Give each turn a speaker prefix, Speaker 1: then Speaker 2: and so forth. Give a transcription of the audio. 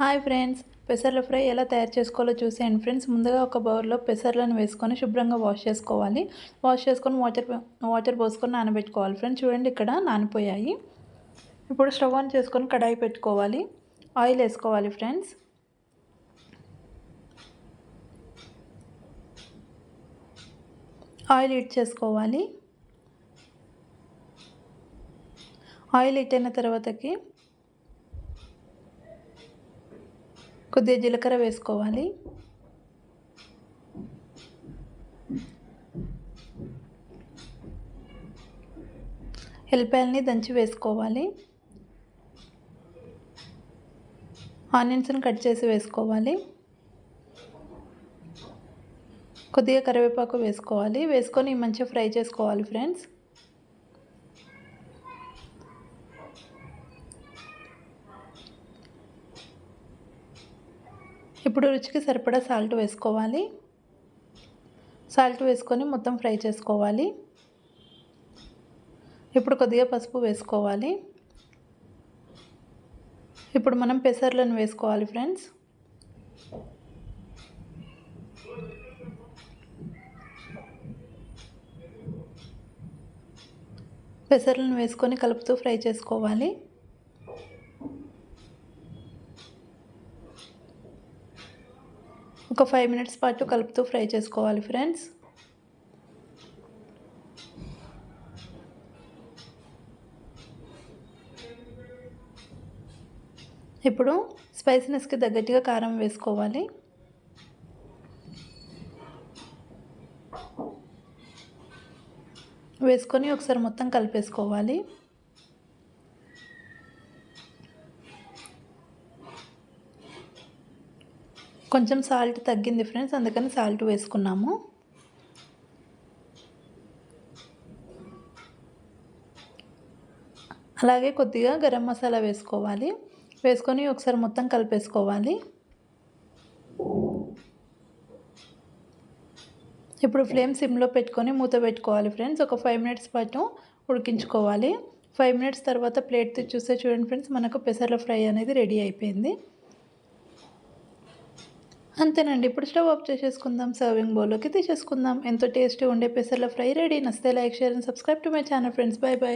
Speaker 1: Hi friends, పెసర్ల fry ఎలా తయారు చేసుకోవాలో చూసేయండి ఫ్రెండ్స్. ముందుగా ఒక బౌల్లో పెసర్లను వేసుకొని శుభ్రంగా వాష్ చేసుకోవాలి. వాష్ చేసుకొని వాటర్ పోసుకొని నానబెట్టుకోవాలి ఫ్రెండ్స్. చూడండి, ఇక్కడ నానిపోయాయి. ఇప్పుడు స్టవ్ ఆన్ చేసుకొని కడాయి పెట్టుకోవాలి. ఆయిల్ వేసుకోవాలి ఫ్రెండ్స్. ఆయిల్ హీట్ చేసుకోవాలి. ఆయిల్ హీట్ అయిన తర్వాతకి కొద్దిగా జీలకర్ర వేసుకోవాలి. ఎల్లిపాయలని దంచి వేసుకోవాలి. ఆనియన్స్ని కట్ చేసి వేసుకోవాలి. కొద్దిగా కరివేపాకు వేసుకోవాలి. వేసుకొని మంచిగా ఫ్రై చేసుకోవాలి ఫ్రెండ్స్. ఇప్పుడు రుచికి సరిపడా సాల్ట్ వేసుకోవాలి. సాల్ట్ వేసుకొని మొత్తం ఫ్రై చేసుకోవాలి. ఇప్పుడు కొద్దిగా పసుపు వేసుకోవాలి. ఇప్పుడు మనం పెసర్లను వేసుకోవాలి ఫ్రెండ్స్. పెసర్లను వేసుకొని కలుపుతూ ఫ్రై చేసుకోవాలి. ఒక 5 మినిట్స్ పాటు కలుపుతూ ఫ్రై చేసుకోవాలి ఫ్రెండ్స్. ఇప్పుడు స్పైసీనెస్కి తగ్గట్టుగా కారం వేసుకోవాలి. వేసుకొని ఒకసారి మొత్తం కలిపేసుకోవాలి. కొంచెం సాల్ట్ తగ్గింది ఫ్రెండ్స్, అందుకని సాల్ట్ వేసుకున్నాము. అలాగే కొద్దిగా గరం మసాలా వేసుకోవాలి. వేసుకొని ఒకసారి మొత్తం కలిపేసుకోవాలి. ఇప్పుడు ఫ్లేమ్ సిమ్లో పెట్టుకొని మూత పెట్టుకోవాలి ఫ్రెండ్స్. ఒక 5 మినిట్స్ పాటు ఉడికించుకోవాలి. 5 మినిట్స్ తర్వాత ప్లేట్ చూస్తే చూడండి ఫ్రెండ్స్, మనకు పెసర్ల ఫ్రై అనేది రెడీ అయిపోయింది. అంతేనండి. ఇప్పుడు స్టవ్ ఆఫ్ చేసేసుకుందాం. సర్వింగ్ బౌల్లోకి తీసేసుకుందాం. ఎంతో టేస్టీ ఉండే పెసర్ల ఫ్రై రెడీ. నచ్చితే like, share and subscribe to my channel friends. By by.